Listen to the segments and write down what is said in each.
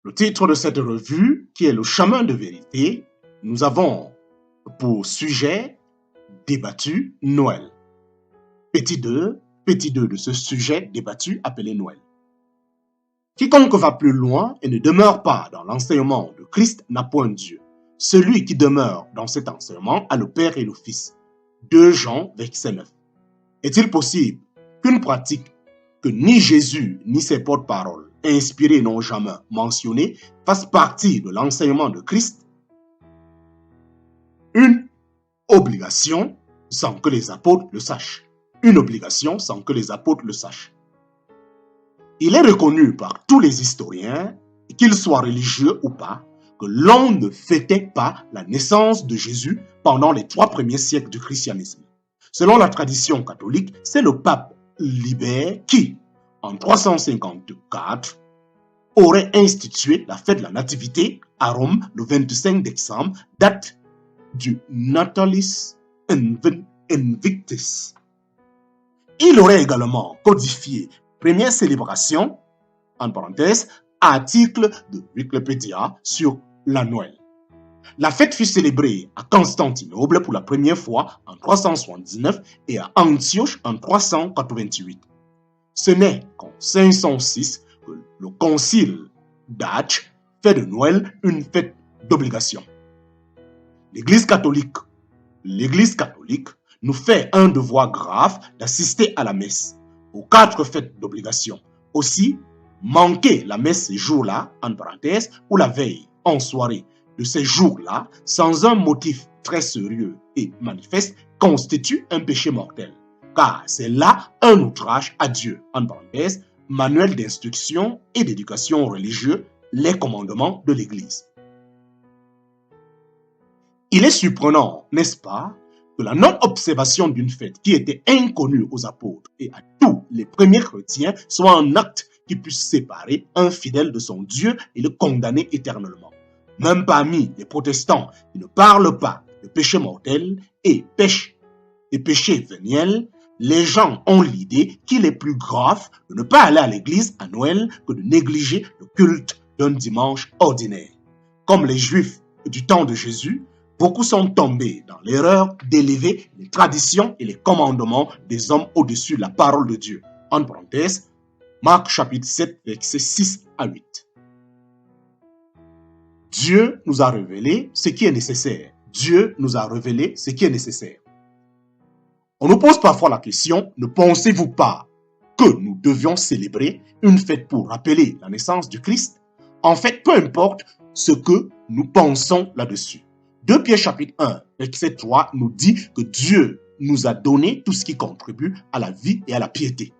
Le titre de cette revue, qui est Le chemin de vérité, nous avons pour sujet débattu Noël. Petit 2 de ce sujet débattu appelé Noël. Quiconque va plus loin et ne demeure pas dans l'enseignement de Christ n'a point Dieu. Celui qui demeure dans cet enseignement a le Père et le Fils. 2 Jean, verset 9. Est-il possible qu'une pratique que ni Jésus ni ses porte-paroles inspirés n'ont jamais mentionné fasse partie de l'enseignement de Christ? Une obligation sans que les apôtres le sachent. Une obligation sans que les apôtres le sachent. Il est reconnu par tous les historiens, qu'ils soient religieux ou pas, que l'on ne fêtait pas la naissance de Jésus pendant les 3 premiers siècles du christianisme. Selon la tradition catholique, c'est le pape Libère qui, en 354, aurait institué la fête de la Nativité à Rome le 25 décembre, date du Natalis Invictus. Il aurait également codifié première célébration, en parenthèse, article de Wikipédia sur la Noël. La fête fut célébrée à Constantinople pour la première fois en 379 et à Antioche en 388. Ce n'est qu'en 506 que le concile d'Ach fait de Noël une fête d'obligation. L'Église catholique nous fait un devoir grave d'assister à la messe aux 4 fêtes d'obligation. Aussi, manquer la messe ces jours-là, en parenthèse, ou la veille, en soirée, de ces jours-là, sans un motif très sérieux et manifeste, constitue un péché mortel. Car c'est là un outrage à Dieu, en parenthèse, manuel d'instruction et d'éducation religieuse, les commandements de l'Église. Il est surprenant, n'est-ce pas, que la non-observation d'une fête qui était inconnue aux apôtres et à tous les premiers chrétiens soit un acte qui puisse séparer un fidèle de son Dieu et le condamner éternellement. Même parmi les protestants qui ne parlent pas de péché mortel et péché véniel, les gens ont l'idée qu'il est plus grave de ne pas aller à l'église à Noël que de négliger le culte d'un dimanche ordinaire. Comme les Juifs du temps de Jésus, beaucoup sont tombés dans l'erreur d'élever les traditions et les commandements des hommes au-dessus de la parole de Dieu. En parenthèse, Marc chapitre 7, versets 6 à 8. Dieu nous a révélé ce qui est nécessaire. Dieu nous a révélé ce qui est nécessaire. On nous pose parfois la question, ne pensez-vous pas que nous devions célébrer une fête pour rappeler la naissance du Christ? En fait, peu importe ce que nous pensons là-dessus. 2 Pierre chapitre 1, verset 3 nous dit que Dieu nous a donné tout ce qui contribue à la vie et à la piété.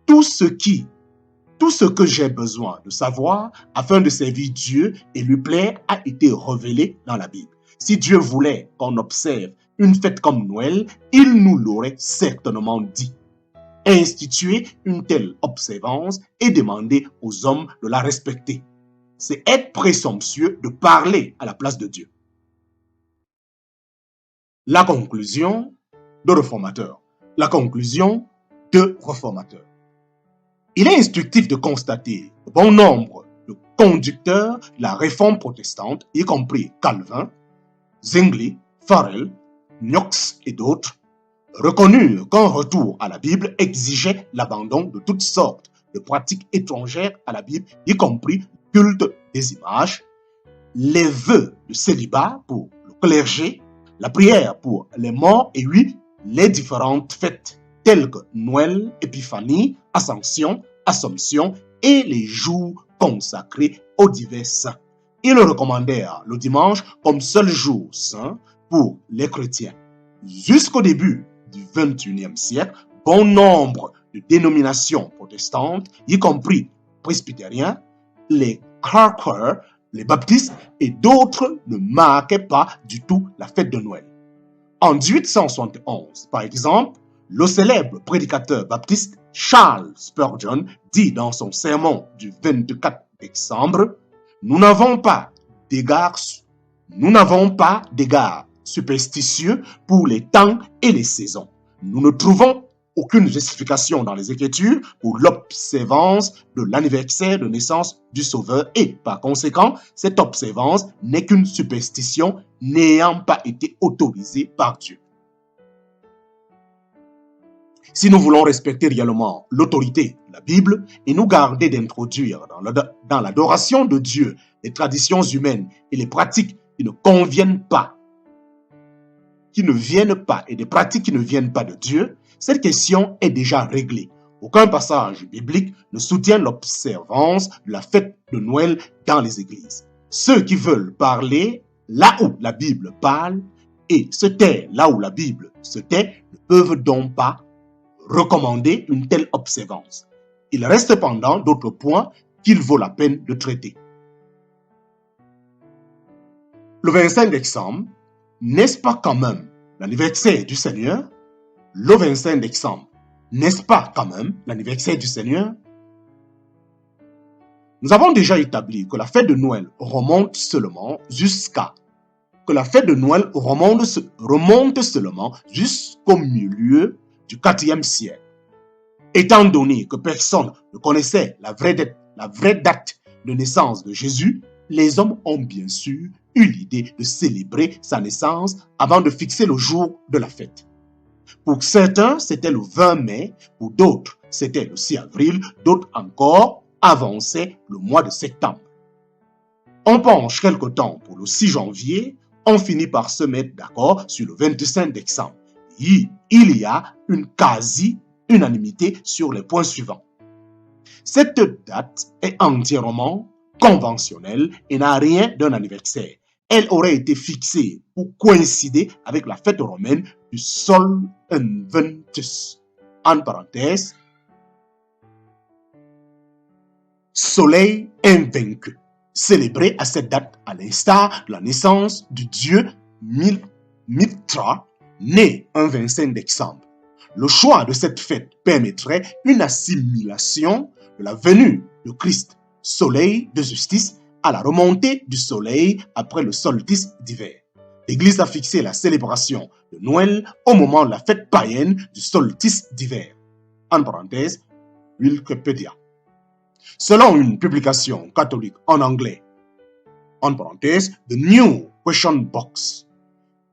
Tout ce que j'ai besoin de savoir afin de servir Dieu et lui plaire a été révélé dans la Bible. Si Dieu voulait qu'on observe une fête comme Noël, il nous l'aurait certainement dit. Instituer une telle observance et demander aux hommes de la respecter. C'est être présomptueux de parler à la place de Dieu. La conclusion de Réformateur. Il est instructif de constater que bon nombre de conducteurs de la réforme protestante, y compris Calvin, Zwingli, Farel, Knox et d'autres, reconnurent qu'un retour à la Bible exigeait l'abandon de toutes sortes de pratiques étrangères à la Bible, y compris le culte des images, les vœux de célibat pour le clergé, la prière pour les morts et les différentes fêtes telles que Noël, Épiphanie, Ascension, Assomption et les jours consacrés aux divers saints. Ils recommandèrent le dimanche comme seul jour saint pour les chrétiens. Jusqu'au début du XXIe siècle, bon nombre de dénominations protestantes, y compris presbytériens, les Quakers, les baptistes et d'autres ne marquaient pas du tout la fête de Noël. En 1871, par exemple, le célèbre prédicateur baptiste Charles Spurgeon dit dans son sermon du 24 décembre, « Nous n'avons pas d'égard superstitieux pour les temps et les saisons. Nous ne trouvons aucune justification dans les Écritures pour l'observance de l'anniversaire de naissance du Sauveur et, par conséquent, cette observance n'est qu'une superstition n'ayant pas été autorisée par Dieu. Si nous voulons respecter réellement l'autorité de la Bible et nous garder d'introduire dans l'adoration de Dieu les traditions humaines et les pratiques qui ne conviennent pas, qui ne viennent pas et des pratiques qui ne viennent pas de Dieu, cette question est déjà réglée. Aucun passage biblique ne soutient l'observance de la fête de Noël dans les églises. Ceux qui veulent parler là où la Bible parle et se taire là où la Bible se tait ne peuvent donc pas recommander une telle observance. Il reste cependant d'autres points qu'il vaut la peine de traiter. Le 25 décembre, n'est-ce pas quand même l'anniversaire du Seigneur? Le 25 décembre, n'est-ce pas quand même l'anniversaire du Seigneur? Nous avons déjà établi que la fête de Noël remonte seulement jusqu'au milieu du IVe siècle. Étant donné que personne ne connaissait la vraie date de naissance de Jésus, les hommes ont bien sûr eu l'idée de célébrer sa naissance avant de fixer le jour de la fête. Pour certains, c'était le 20 mai, pour d'autres, c'était le 6 avril, d'autres encore avançaient le mois de septembre. On penche quelque temps pour le 6 janvier, on finit par se mettre d'accord sur le 25 décembre. Il y a une quasi-unanimité sur les points suivants. Cette date est entièrement conventionnelle et n'a rien d'un anniversaire. Elle aurait été fixée pour coïncider avec la fête romaine du Sol Inventus, en parenthèse, soleil invaincu, célébré à cette date à l'instar de la naissance du dieu Mithra, né un 25 décembre. Le choix de cette fête permettrait une assimilation de la venue de Christ, soleil de justice, à la remontée du soleil après le solstice d'hiver. L'Église a fixé la célébration de Noël au moment de la fête païenne du solstice d'hiver. En parenthèse, Wikipédia. Selon une publication catholique en anglais, en parenthèse, The New Question Box,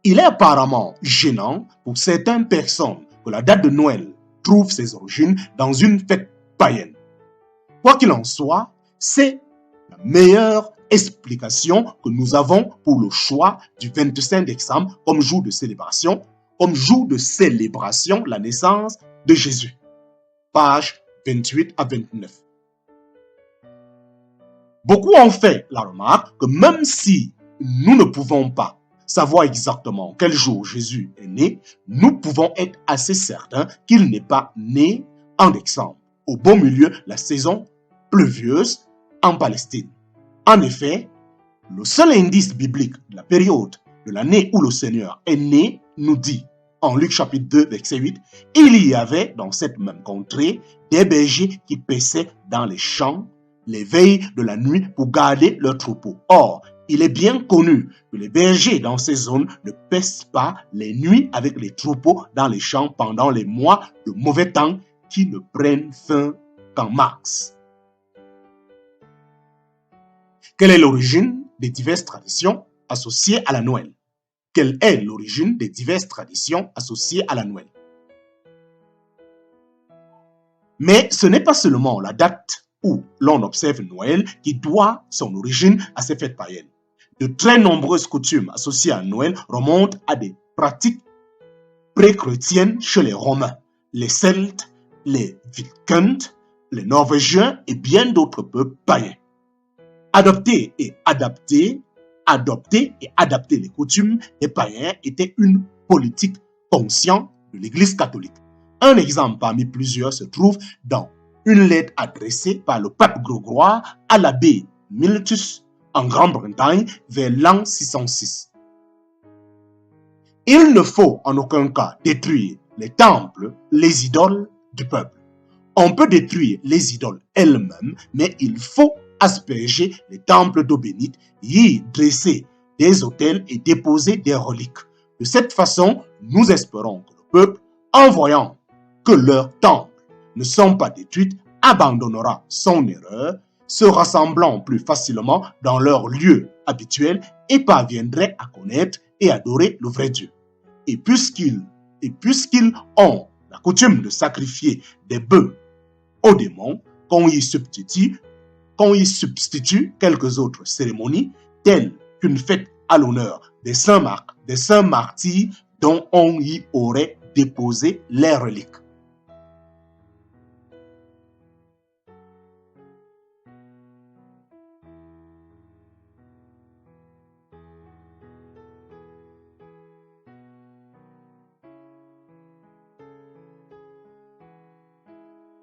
il est apparemment gênant pour certaines personnes que la date de Noël trouve ses origines dans une fête païenne. Quoi qu'il en soit, c'est la meilleure explication que nous avons pour le choix du 25 décembre comme jour de célébration de la naissance de Jésus. Page 28 à 29. Beaucoup ont fait la remarque que même si nous ne pouvons pas savoir exactement quel jour Jésus est né, nous pouvons être assez certains qu'il n'est pas né en décembre, au beau milieu de la saison pluvieuse en Palestine. En effet, le seul indice biblique de la période de l'année où le Seigneur est né nous dit, en Luc chapitre 2, verset 8, « Il y avait dans cette même contrée des bergers qui paissaient dans les champs les veilles de la nuit pour garder leurs troupeaux. Or, il est bien connu que les bergers dans ces zones ne paissent pas les nuits avec les troupeaux dans les champs pendant les mois de mauvais temps qui ne prennent fin qu'en mars. » Quelle est l'origine des diverses traditions associées à la Noël? Quelle est l'origine des diverses traditions associées à la Noël? Mais ce n'est pas seulement la date où l'on observe Noël qui doit son origine à ces fêtes païennes. De très nombreuses coutumes associées à Noël remontent à des pratiques pré-chrétiennes chez les Romains, les Celtes, les Vikings, les Norvégiens et bien d'autres peuples païens. Adopter et adapter les coutumes des païens était une politique consciente de l'Église catholique. Un exemple parmi plusieurs se trouve dans une lettre adressée par le pape Grégoire à l'abbé Miltus en Grande-Bretagne vers l'an 606. Il ne faut en aucun cas détruire les temples, les idoles du peuple. On peut détruire les idoles elles-mêmes, mais il faut asperger les temples d'eau bénite, y dresser des autels et déposer des reliques. De cette façon, nous espérons que le peuple, en voyant que leurs temples ne sont pas détruits, abandonnera son erreur, se rassemblant plus facilement dans leur lieu habituel et parviendrait à connaître et adorer le vrai Dieu. Et puisqu'ils ont la coutume de sacrifier des bœufs aux démons, qu'on y substitue quelques autres cérémonies, telles qu'une fête à l'honneur des saints martyrs dont on y aurait déposé les reliques.